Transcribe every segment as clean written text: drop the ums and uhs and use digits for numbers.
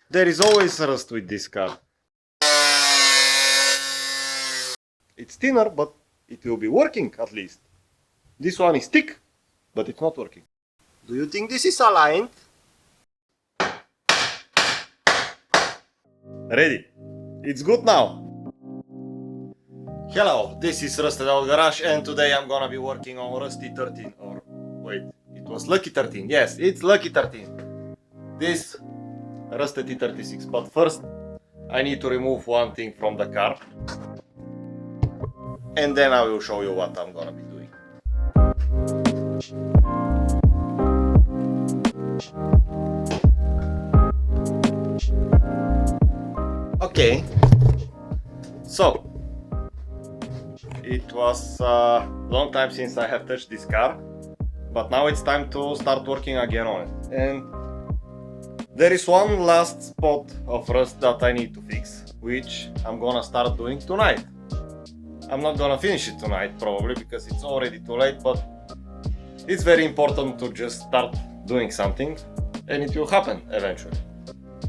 There is always rust with this car. It's thinner, but it will be working at least. This one is thick, but it's not working. Do you think this is aligned? Ready. It's good now. Hello, this is Rusted Out Garage and today I'm gonna be working on Rusty 13 or wait, it was Lucky 13. Yes, it's Lucky 13. This Rusted E36, but first I need to remove one thing from the car and then I will show you what I'm gonna be doing. Okay, so it was a long time since I have touched this car, but now it's time to start working again on it. And there is one last spot of rust that I need to fix, which I'm gonna start doing tonight. I'm not gonna finish it tonight probably because it's already too late, but it's very important to just start doing something and it will happen eventually.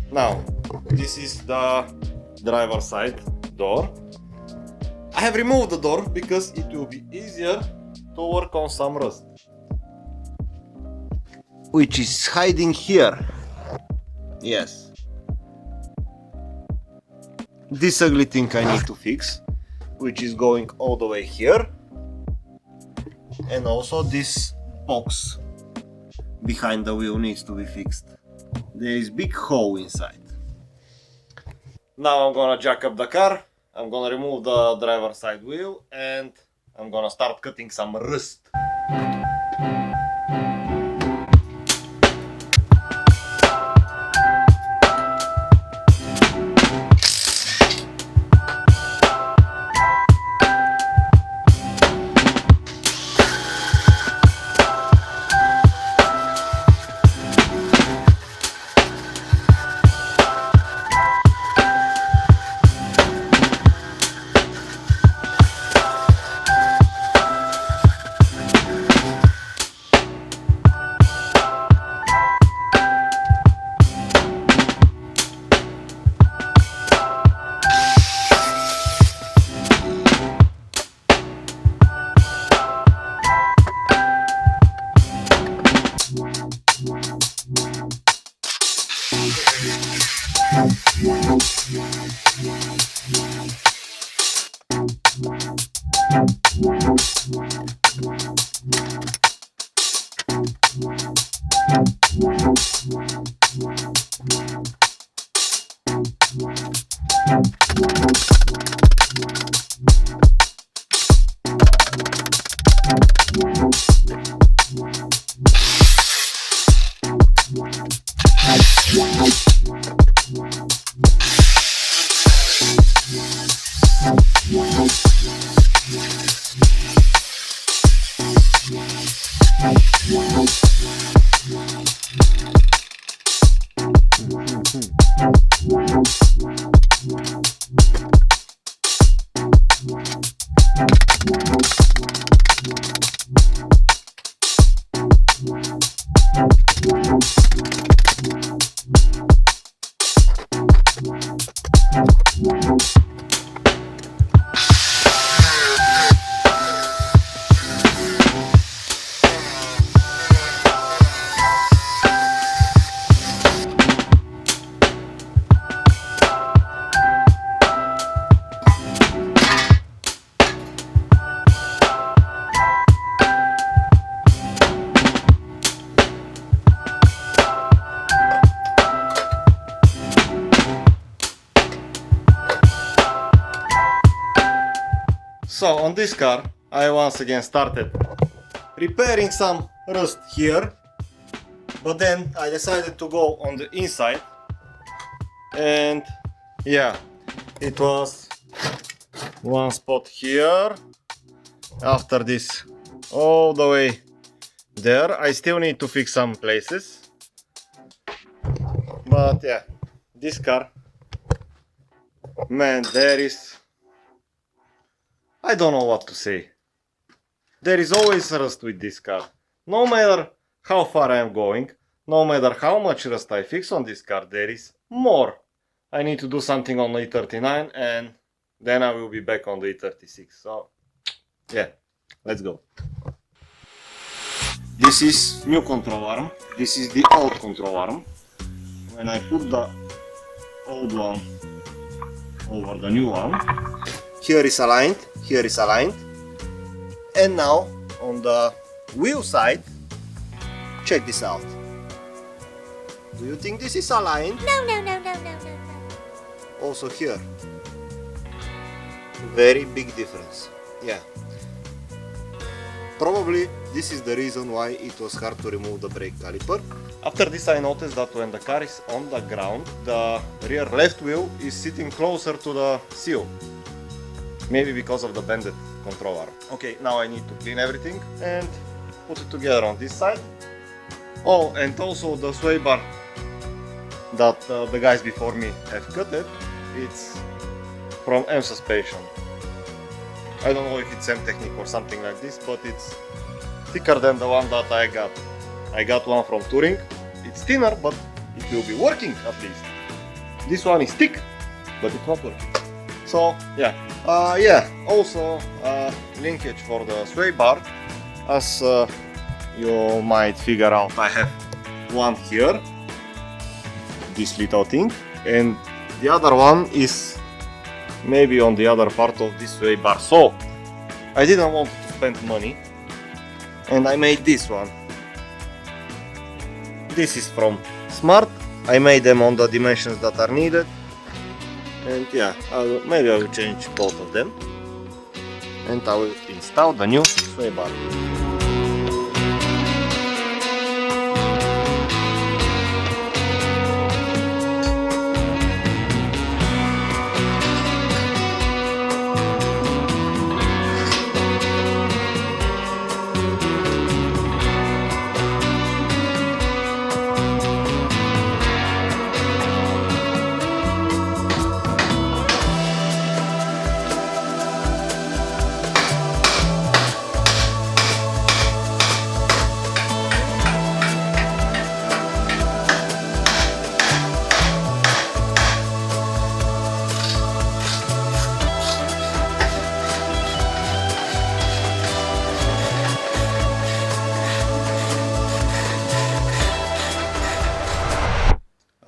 Now, this is the driver's side door. I have removed the door because it will be easier to work on some rust, which is hiding here. Yes. This ugly thing I need to fix, which is going all the way here. And also this box behind the wheel needs to be fixed. There is big hole inside. Now I'm gonna jack up the car, I'm gonna remove the driver's side wheel and I'm gonna start cutting some rust. So on this car I once again started repairing some rust here, but then I decided to go on the inside and yeah, it was one spot here, after this all the way there. I still need to fix some places, but yeah, this car, man, I don't know what to say. There is always rust with this car. No matter how far I am going, no matter how much rust I fix on this car, there is more. I need to do something on the E39 and then I will be back on the E36. So yeah, let's go. This is new control arm. This is the old control arm. When I put the old one over the new one, here is aligned, and now on the wheel side, check this out. Do you think this is aligned? No. Also here, very big difference. Yeah, probably this is the reason why it was hard to remove the brake caliper. After this I noticed that when the car is on the ground, the rear left wheel is sitting closer to the seal. Maybe because of the bended control arm. Okay, now I need to clean everything and put it together on this side. Oh, and also the sway bar that the guys before me have cut it, it's from M suspension. I don't know if it's M Technique or something like this, but it's thicker than the one that I got. I got one from Touring. It's thinner, but it will be working at least. This one is thick, but it's not working. So yeah, also linkage for the sway bar. As you might figure out, I have one here, this little thing, and the other one is maybe on the other part of this sway bar. So I didn't want to spend money and I made this one. This is from Smart. I made them on the dimensions that are needed. And yeah, maybe I will change both of them and I will install the new sway bar.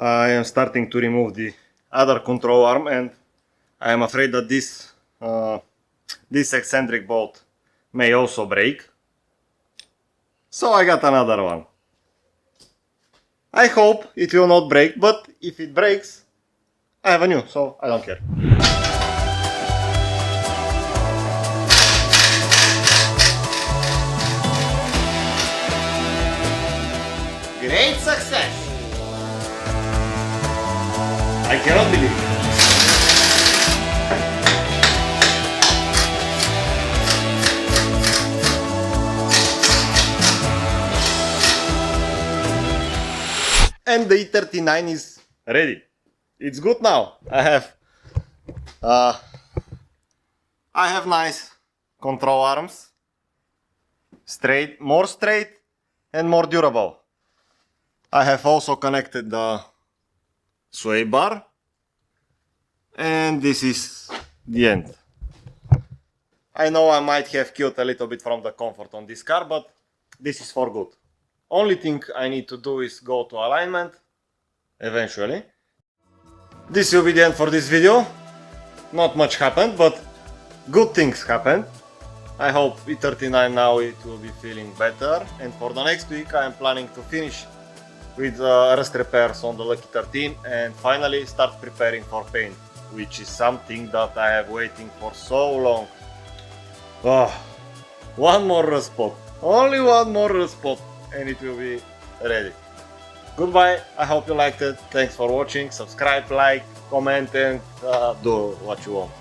I am starting to remove the other control arm and I am afraid that this eccentric bolt may also break. So I got another one. I hope it will not break, but if it breaks, I have a new, so I don't care. Great success! I cannot believe it. And the E39 is ready. It's good now. I have nice control arms, more straight and more durable. I have also connected the sway bar and this is the end. I know I might have killed a little bit from the comfort on this car, but this is for good. Only thing I need to do is go to alignment eventually. This will be the end for this video. Not much happened, but good things happened. I hope E39 now it will be feeling better, and for the next week I am planning to finish with rust repairs on the Lucky 13 and finally start preparing for paint, which is something that I have waiting for so long. Oh, one more rust spot, only one more rust spot and it will be ready. Goodbye, I hope you liked it, thanks for watching, subscribe, like, comment and do what you want.